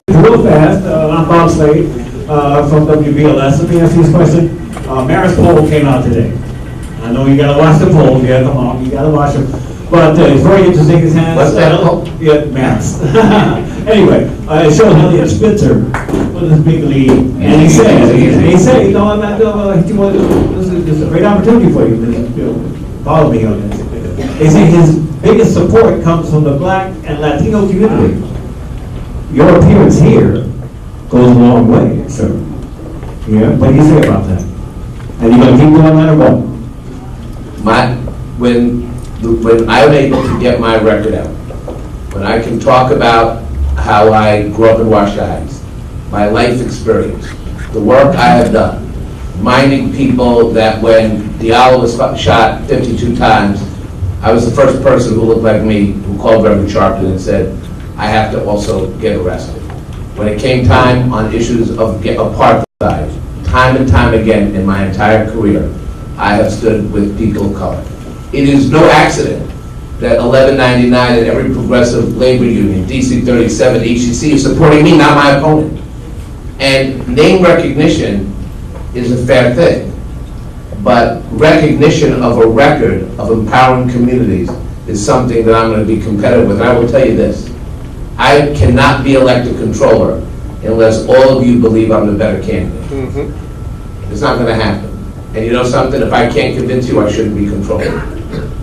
Real fast, I'm Bob Slade from WBLS. Let me ask you this question. Maris poll came out today. I know you gotta watch the poll. Yeah, come on, you gotta watch it. But it's very interesting. His hands. What's that poll? Yeah, Maris. Anyway, it shows Elliot Spitzer with his big lead, and he said, you know, I'm not this is a great opportunity for you. Follow me on this. They say his biggest support comes from the Black and Latino community. Your appearance here goes a long way, sir. Yeah, what do you say about that? And you're gonna keep doing that or what? When I'm able to get my record out, when I can talk about how I grew up in Washington Heights, my life experience, the work I have done, reminding people that when Diallo was shot 52 times, I was the first person who looked like me who called Reverend Sharpton and said, I have to also get arrested. When it came time on issues of apartheid, time and time again in my entire career, I have stood with people of color. It is no accident that 1199 and every progressive labor union, DC 37, HCC is supporting me, not my opponent. And name recognition is a fair thing, but recognition of a record of empowering communities is something that I'm going to be competitive with. And I will tell you this, I cannot be elected controller unless all of you believe I'm the better candidate. Mm-hmm. It's not going to happen. And you know something, if I can't convince you, I shouldn't be controller.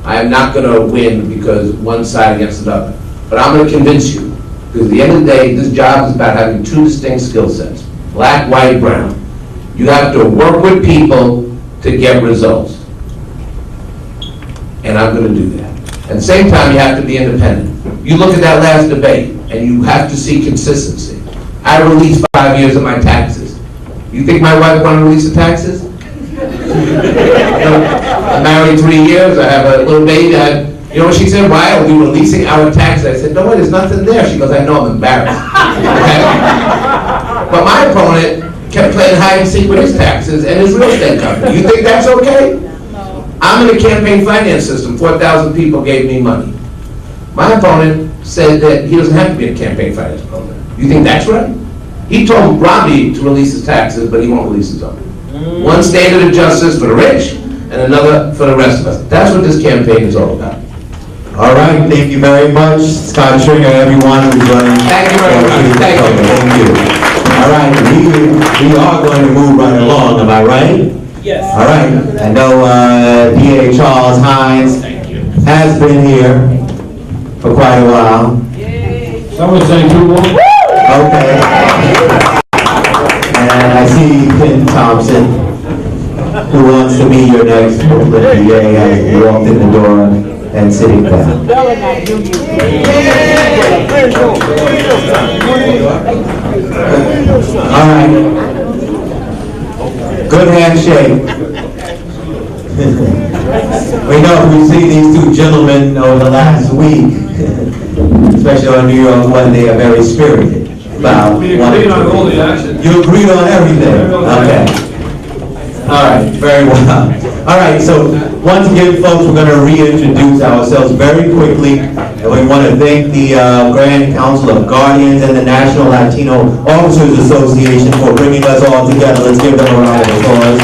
I am not going to win because one side against another. But I'm going to convince you, because at the end of the day, this job is about having two distinct skill sets, black, white, brown. You have to work with people to get results. And I'm going to do that. At the same time, you have to be independent. You look at that last debate, and you have to see consistency. I released 5 years of my taxes. You think my wife wanted to release the taxes? I'm married 3 years, I have a little baby. You know what she said? Why are we releasing our taxes? I said, no, there's nothing there. She goes, I know, I'm embarrassed. Okay? But my opponent kept playing hide and seek with his taxes and his real estate company. You think that's okay? I'm in a campaign finance system. 4,000 people gave me money. My opponent said that he doesn't have to be in a campaign finance program. You think that's right? He told Romney to release his taxes, but he won't release his own. One standard of justice for the rich and another for the rest of us. That's what this campaign is all about. All right, thank you very much, Scott Stringer, everyone who's running. Thank you very much. Thank you. Thank you. All right, we are going to move right along, am I right? Yes. All right, I know DA Charles Hines has been here for quite a while. Someone say 2 more. Okay. And I see Ken Thompson, who wants to be your next Brooklyn DA, has walked in the door and sitting down. All right. Good handshake. We know we've seen these two gentlemen over the last week, especially on New York one, they are very spirited. We agreed on all the action. You agreed on everything? Okay. All right, very well. All right, so once again, folks, we're going to reintroduce ourselves very quickly. And we want to thank the Grand Council of Guardians and the National Latino Officers Association for bringing us all together. Let's give them a round of applause.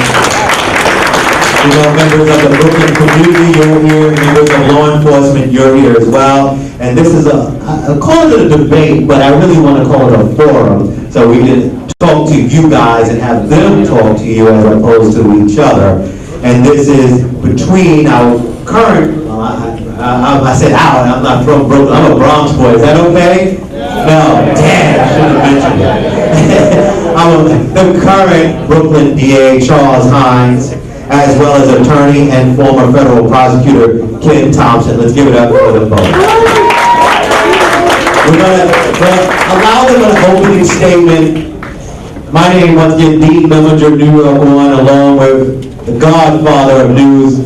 You know, members of the Brooklyn community, you're here. Members of law enforcement, you're here as well. And this is I call it a debate, but I really want to call it a forum, so we can talk to you guys and have them talk to you as opposed to each other. And this is between our current, I said out, I'm not from Brooklyn, I'm a Bronx boy, is that okay? No, damn, I should have mentioned it. I'm the current Brooklyn DA, Charles Hines, as well as attorney and former federal prosecutor, Ken Thompson. Let's give it up for them both. We're going to allow them an opening statement. My name, once again, Dean Memminger, New York One, along with the godfather of news,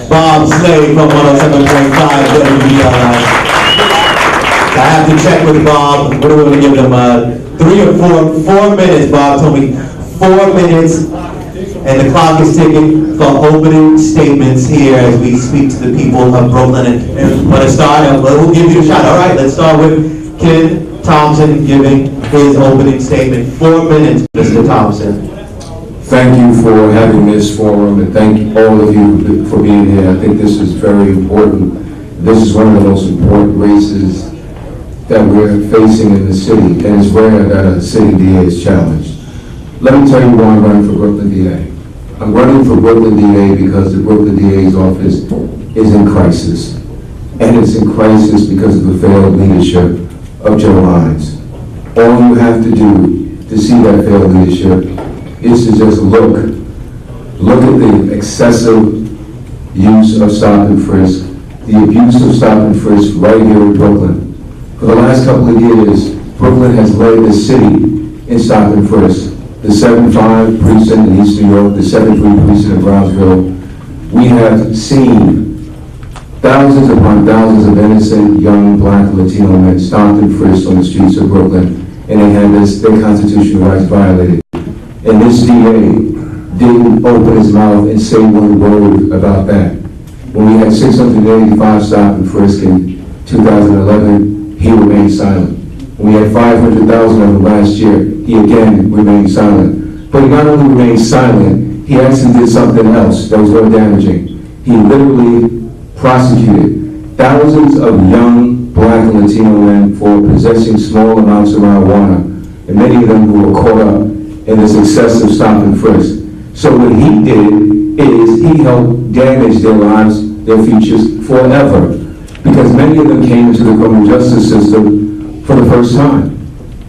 Bob Slade from 107.5 WBLS. I have to check with Bob. What are we going to give them? 3 or 4 minutes. Bob told me 4 minutes. And the clock is ticking for opening statements here as we speak to the people of Brooklyn. And want to start, we'll give you a shot. All right, let's start with Ken Thompson giving his opening statement. 4 minutes, Mr. Thompson. Thank you for having this forum, and thank all of you for being here. I think this is very important. This is one of the most important races that we're facing in the city, and it's rare that a city DA is challenged. Let me tell you why I'm running for Brooklyn DA. I'm running for Brooklyn DA because the Brooklyn DA's office is in crisis. And it's in crisis because of the failed leadership of Joe Hines. All you have to do to see that failed leadership is to just look at the excessive use of stop and frisk, the abuse of stop and frisk right here in Brooklyn. For the last couple of years, Brooklyn has led the city in stop and frisk. The 7-5 precinct in East New York, the 7-3 precinct in Brownsville. We have seen thousands upon thousands of innocent young black and Latino men stopped and frisked on the streets of Brooklyn, and they had their constitutional rights violated. And this DA didn't open his mouth and say one word about that. When we had 685 stop and frisk in 2011, he remained silent. When we had 500,000 of them last year, he again remained silent. But he not only remained silent, he actually did something else that was more damaging. He literally prosecuted thousands of young black and Latino men for possessing small amounts of marijuana, and many of them who were caught up in this excessive stop and frisk. So what he did is he helped damage their lives, their futures forever, because many of them came into the criminal justice system for the first time.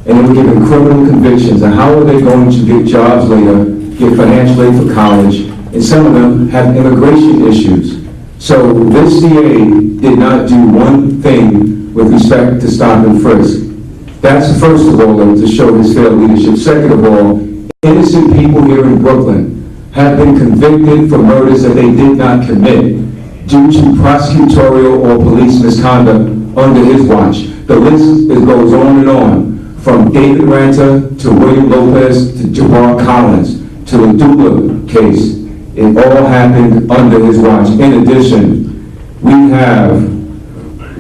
And they were given criminal convictions, and how are they going to get jobs later, get financial aid for college, and some of them have immigration issues. So this DA did not do one thing with respect to stop and frisk. That's first of all to show his failed leadership. Second of all, innocent people here in Brooklyn have been convicted for murders that they did not commit due to prosecutorial or police misconduct under his watch. The list goes on and on, from David Ranta to William Lopez to Jabbar Collins to the Dula case. It all happened under his watch. In addition, we have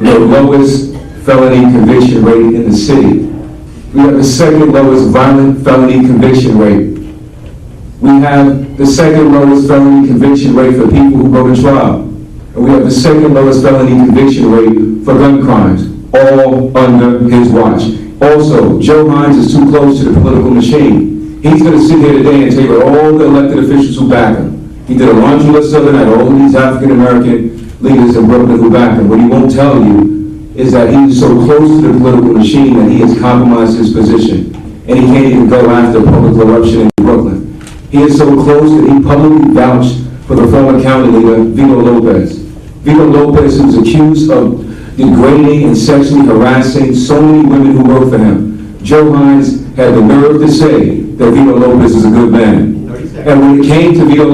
the lowest felony conviction rate in the city. We have the second lowest violent felony conviction rate. We have the second lowest felony conviction rate for people who go to trial. And we have the second lowest felony conviction rate for gun crimes, all under his watch. Also, Joe Hines is too close to the political machine. He's going to sit here today and take all the elected officials who back him. He did a laundry list of it, had all these African-American leaders in Brooklyn who back him. What he won't tell you is that he's so close to the political machine that he has compromised his position. And he can't even go after public corruption in Brooklyn. He is so close that he publicly vouched for the former county leader, Vito Lopez. Vito Lopez was accused of degrading and sexually harassing so many women who work for him. Joe Hines had the nerve to say that Vito Lopez is a good man. And when it came to Vito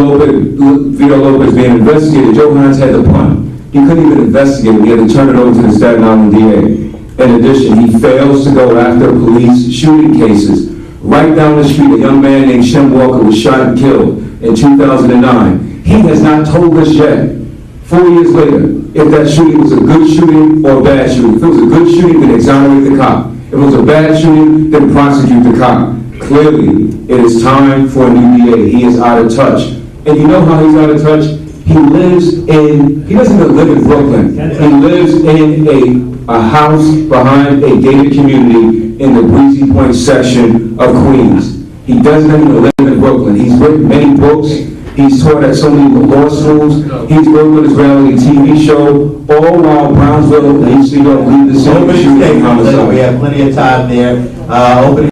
Lopez being investigated, Joe Hines had to punt. He couldn't even investigate it. He had to turn it over to the Staten Island DA. In addition, he fails to go after police shooting cases. Right down the street, a young man named Shem Walker was shot and killed in 2009. He has not told us yet, 4 years later, if that shooting was a good shooting or a bad shooting. If it was a good shooting, then exonerate the cop. If it was a bad shooting, then prosecute the cop. Clearly, it is time for a new DA. He is out of touch. And you know how he's out of touch? He doesn't even live in Brooklyn. He lives in a house behind a gated community in the Breezy Point section of Queens. He doesn't even live in Brooklyn. He's written many books. He's taught at so many law schools. He's worked with his reality TV show, all while Brownsville and East New York lead the city. We have plenty of time there. Opening